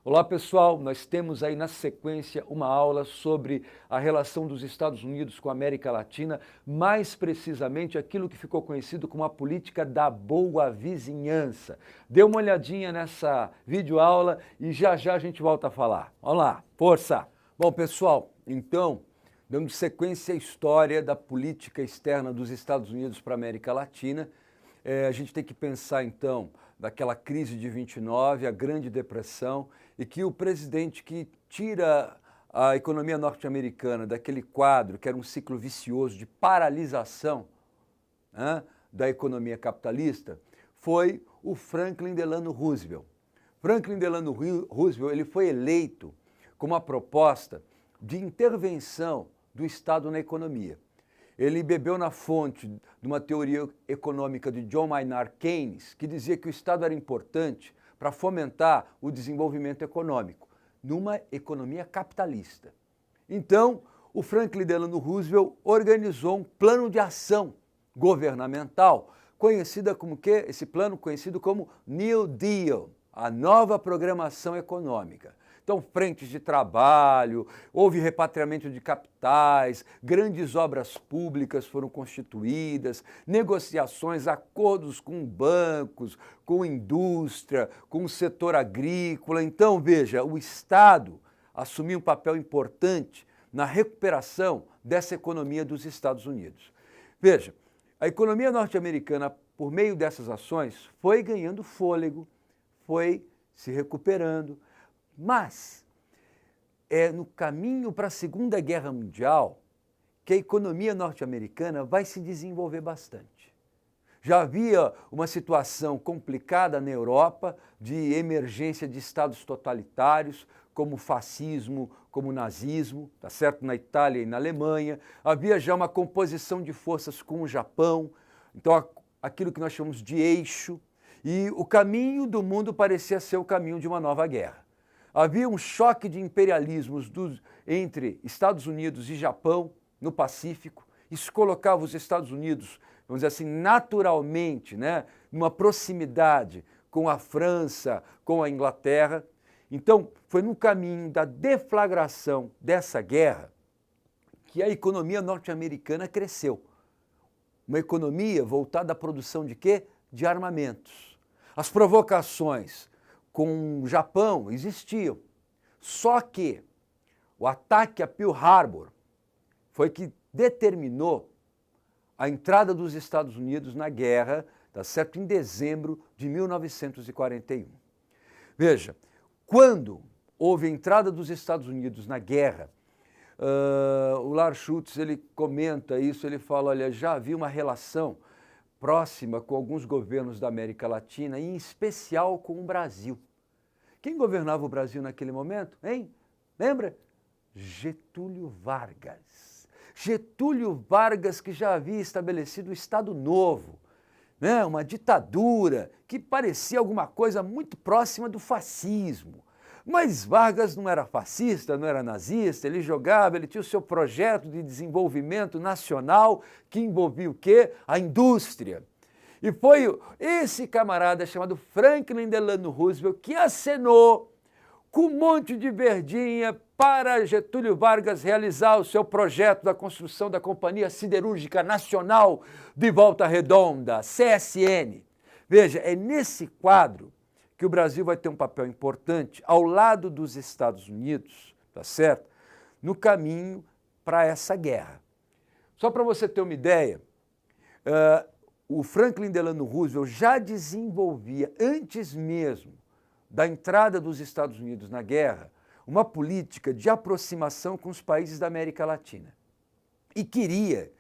Olá pessoal, nós temos aí na sequência uma aula sobre a relação dos Estados Unidos com a América Latina, mais precisamente aquilo que ficou conhecido como a política da boa vizinhança. Dê uma olhadinha nessa videoaula e já já a gente volta a falar. Vamos lá, força! Bom pessoal, então, dando sequência à história da política externa dos Estados Unidos para a América Latina, a gente tem que pensar então daquela crise de 29, a Grande Depressão, e que o presidente que tira a economia norte-americana daquele quadro, que era um ciclo vicioso de paralisação, né, da economia capitalista, foi o Franklin Delano Roosevelt. Franklin Delano Roosevelt ele foi eleito com uma proposta de intervenção do Estado na economia. Ele bebeu na fonte de uma teoria econômica de John Maynard Keynes, que dizia que o Estado era importante para fomentar o desenvolvimento econômico, numa economia capitalista. Então, o Franklin Delano Roosevelt organizou um plano de ação governamental, conhecida como que? Esse plano conhecido como New Deal, a nova programação econômica. Então, frentes de trabalho, houve repatriamento de capitais, grandes obras públicas foram constituídas, negociações, acordos com bancos, com indústria, com o setor agrícola. Então, veja, o Estado assumiu um papel importante na recuperação dessa economia dos Estados Unidos. Veja, a economia norte-americana, por meio dessas ações, foi ganhando fôlego, foi se recuperando. Mas é no caminho para a Segunda Guerra Mundial que a economia norte-americana vai se desenvolver bastante. Já havia uma situação complicada na Europa de emergência de estados totalitários, como o fascismo, como o nazismo, tá certo? Na Itália e na Alemanha. Havia já uma composição de forças com o Japão, então aquilo que nós chamamos de eixo, e o caminho do mundo parecia ser o caminho de uma nova guerra. Havia um choque de imperialismos entre Estados Unidos e Japão no Pacífico. Isso colocava os Estados Unidos, vamos dizer assim, naturalmente, né, numa proximidade com a França, com a Inglaterra. Então, foi no caminho da deflagração dessa guerra que a economia norte-americana cresceu. Uma economia voltada à produção de quê? De armamentos. As provocações com o Japão existiam. Só que o ataque a Pearl Harbor foi que determinou a entrada dos Estados Unidos na guerra, tá certo? Em dezembro de 1941. Veja, quando houve a entrada dos Estados Unidos na guerra, o Lars Schultz ele comenta isso, ele fala, olha, já havia uma relação próxima com alguns governos da América Latina, em especial com o Brasil. Quem governava o Brasil naquele momento, hein? Lembra? Getúlio Vargas. Getúlio Vargas que já havia estabelecido o Estado Novo, né? Uma ditadura que parecia alguma coisa muito próxima do fascismo. Mas Vargas não era fascista, não era nazista, ele tinha o seu projeto de desenvolvimento nacional que envolvia o quê? A indústria. E foi esse camarada chamado Franklin Delano Roosevelt que acenou com um monte de verdinha para Getúlio Vargas realizar o seu projeto da construção da Companhia Siderúrgica Nacional de Volta Redonda, CSN. Veja, é nesse quadro que o Brasil vai ter um papel importante ao lado dos Estados Unidos, tá certo? No caminho para essa guerra. Só para você ter uma ideia, o Franklin Delano Roosevelt já desenvolvia, antes mesmo da entrada dos Estados Unidos na guerra, uma política de aproximação com os países da América Latina. E queria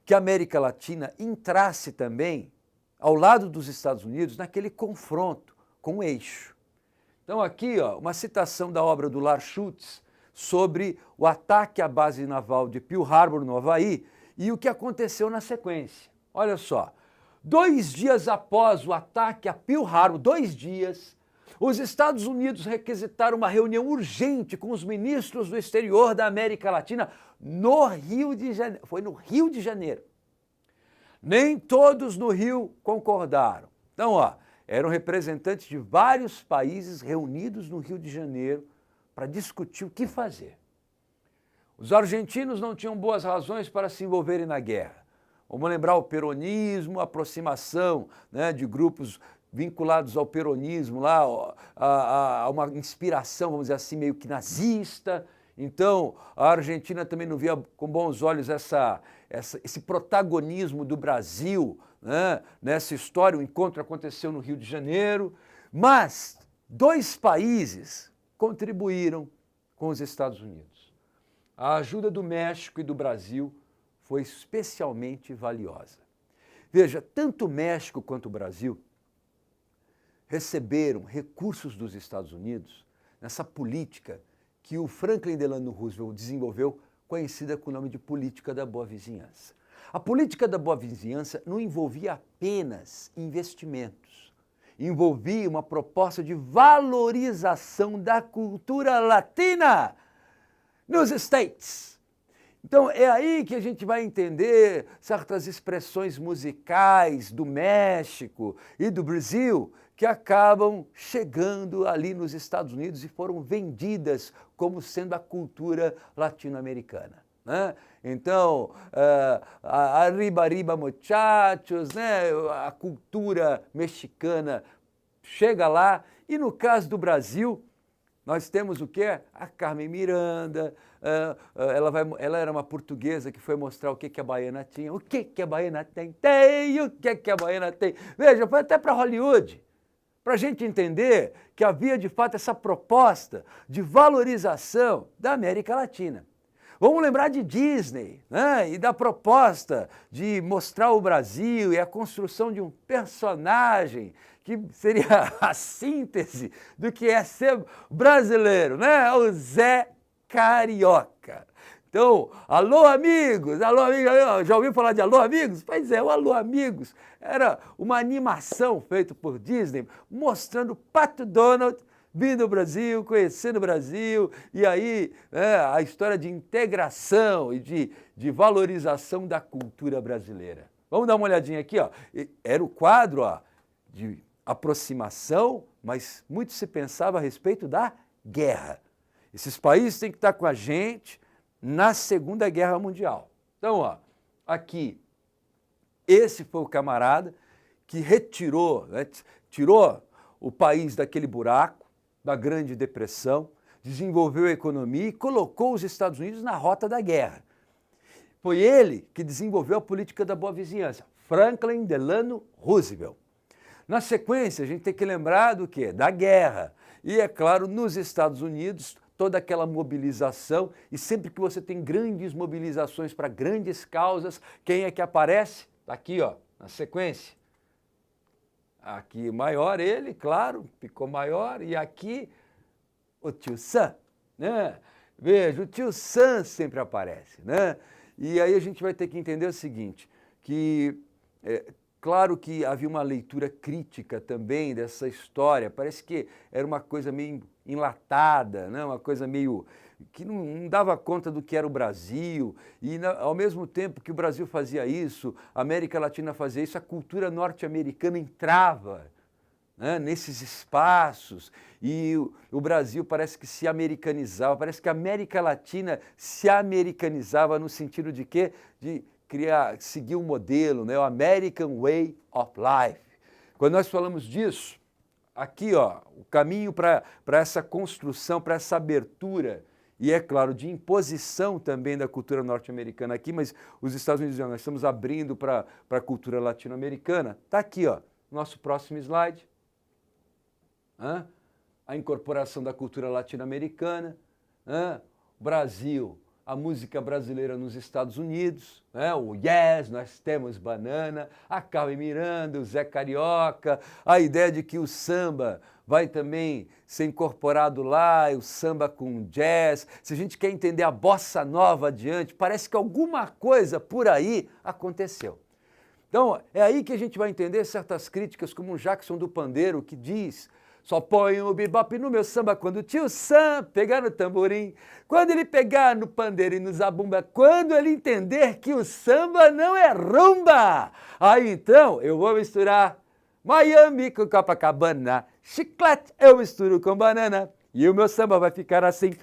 que a América Latina entrasse também, ao lado dos Estados Unidos, naquele confronto com o eixo. Então aqui, ó, uma citação da obra do Lars Schultz sobre o ataque à base naval de Pearl Harbor, no Havaí, e o que aconteceu na sequência. Olha só. 2 dias após o ataque a Pearl Harbor, 2 dias, os Estados Unidos requisitaram uma reunião urgente com os ministros do exterior da América Latina no Rio de Janeiro. Foi no Rio de Janeiro. Nem todos no Rio concordaram. Então, ó, eram representantes de vários países reunidos no Rio de Janeiro para discutir o que fazer. Os argentinos não tinham boas razões para se envolverem na guerra. Vamos lembrar o peronismo, a aproximação, né, de grupos vinculados ao peronismo, lá, a uma inspiração, vamos dizer assim, meio que nazista. Então, a Argentina também não via com bons olhos esse protagonismo do Brasil, né, nessa história. O encontro aconteceu no Rio de Janeiro, mas dois países contribuíram com os Estados Unidos. A ajuda do México e do Brasil foi especialmente valiosa. Veja, tanto o México quanto o Brasil receberam recursos dos Estados Unidos nessa política que o Franklin Delano Roosevelt desenvolveu, conhecida com o nome de política da boa vizinhança. A política da boa vizinhança não envolvia apenas investimentos, envolvia uma proposta de valorização da cultura latina nos States. Então é aí que a gente vai entender certas expressões musicais do México e do Brasil que acabam chegando ali nos Estados Unidos e foram vendidas como sendo a cultura latino-americana, né? Então, arriba, arriba, muchachos, né? A cultura mexicana chega lá. E no caso do Brasil, nós temos o quê? A Carmen Miranda, ela era uma portuguesa que foi mostrar o que a baiana tinha. O que a baiana tem? Tem! O que a baiana tem? Veja, foi até para Hollywood, para a gente entender que havia de fato essa proposta de valorização da América Latina. Vamos lembrar de Disney, né? E da proposta de mostrar o Brasil e a construção de um personagem que seria a síntese do que é ser brasileiro, né? O Zé Carioca. Então, alô amigos, já ouviu falar de Alô Amigos? Pois é, o Alô Amigos era uma animação feita por Disney mostrando o Pato Donald vindo ao Brasil, conhecendo o Brasil, e aí a história de integração e de valorização da cultura brasileira. Vamos dar uma olhadinha aqui, ó. Era o quadro, ó, de aproximação, mas muito se pensava a respeito da guerra. Esses países têm que estar com a gente na Segunda Guerra Mundial. Então, ó, aqui, esse foi o camarada que retirou, né, tirou o país daquele buraco, da Grande Depressão, desenvolveu a economia e colocou os Estados Unidos na rota da guerra. Foi ele que desenvolveu a política da boa vizinhança, Franklin Delano Roosevelt. Na sequência, a gente tem que lembrar do quê? Da guerra. E, é claro, nos Estados Unidos, toda aquela mobilização, e sempre que você tem grandes mobilizações para grandes causas, quem é que aparece? Está aqui, ó, na sequência. Aqui maior ele, claro, ficou maior, e aqui o tio Sam, né? Veja, o tio Sam sempre aparece, né? E aí a gente vai ter que entender o seguinte, que claro que havia uma leitura crítica também dessa história, parece que era uma coisa meio enlatada, né? Uma coisa meio que não dava conta do que era o Brasil, e ao mesmo tempo que o Brasil fazia isso, a América Latina fazia isso, a cultura norte-americana entrava, né, nesses espaços, e o Brasil parece que se americanizava, parece que a América Latina se americanizava no sentido de quê? De seguir um modelo, né, o American Way of Life. Quando nós falamos disso, aqui, ó, o caminho para essa construção, para essa abertura, e é claro, de imposição também da cultura norte-americana aqui, mas os Estados Unidos, nós estamos abrindo para a cultura latino-americana. Está aqui, ó, nosso próximo slide. A incorporação da cultura latino-americana, Brasil, a música brasileira nos Estados Unidos, né? O Yes, Nós Temos Banana, a Carmen Miranda, o Zé Carioca, a ideia de que o samba vai também ser incorporado lá, o samba com jazz. Se a gente quer entender a bossa nova adiante, parece que alguma coisa por aí aconteceu. Então, é aí que a gente vai entender certas críticas, como o Jackson do Pandeiro, que diz: só põe o bebop no meu samba quando o tio Sam pegar no tamborim, quando ele pegar no pandeiro e no zabumba, quando ele entender que o samba não é rumba. Aí então eu vou misturar Miami com Copacabana, chiclete eu misturo com banana. E o meu samba vai ficar assim.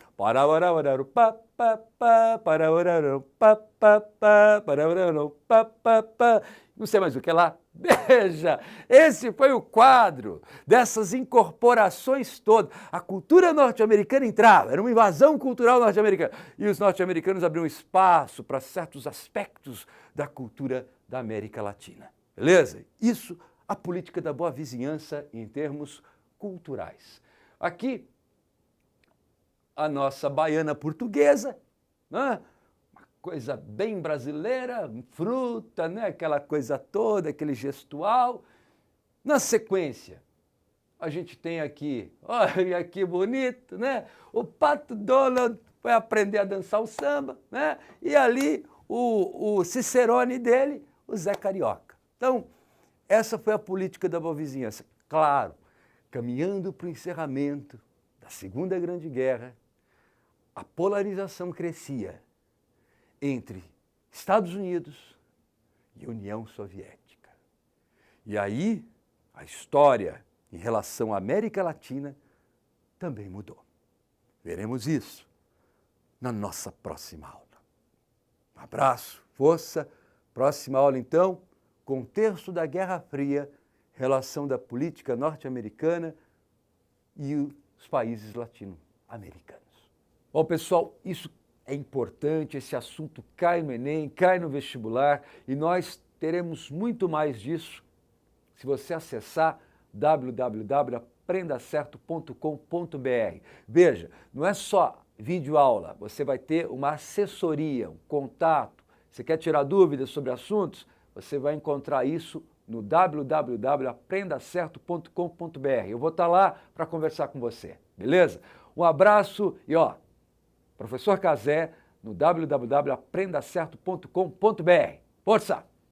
Não sei mais o que lá. Veja, esse foi o quadro dessas incorporações todas. A cultura norte-americana entrava, era uma invasão cultural norte-americana. E os norte-americanos abriam espaço para certos aspectos da cultura da América Latina. Beleza? Isso, a política da boa vizinhança em termos culturais. Aqui, a nossa baiana portuguesa, né? Uma coisa bem brasileira, fruta, né? Aquela coisa toda, aquele gestual. Na sequência, a gente tem aqui, olha que bonito, né? O Pato Donald foi aprender a dançar o samba, né? E ali o cicerone dele, o Zé Carioca. Então, essa foi a política da boa vizinhança. Claro, caminhando para o encerramento da Segunda Grande Guerra, a polarização crescia entre Estados Unidos e União Soviética. E aí, a história em relação à América Latina também mudou. Veremos isso na nossa próxima aula. Um abraço, força. Próxima aula, então, contexto da Guerra Fria, relação da política norte-americana e os países latino-americanos. Bom, pessoal, isso é importante, esse assunto cai no Enem, cai no vestibular e nós teremos muito mais disso se você acessar www.aprendacerto.com.br. Veja, não é só videoaula, você vai ter uma assessoria, um contato. Você quer tirar dúvidas sobre assuntos? Você vai encontrar isso no www.aprendacerto.com.br. Eu vou estar lá para conversar com você, beleza? Um abraço e Professor Cazé no www.aprendacerto.com.br. Força!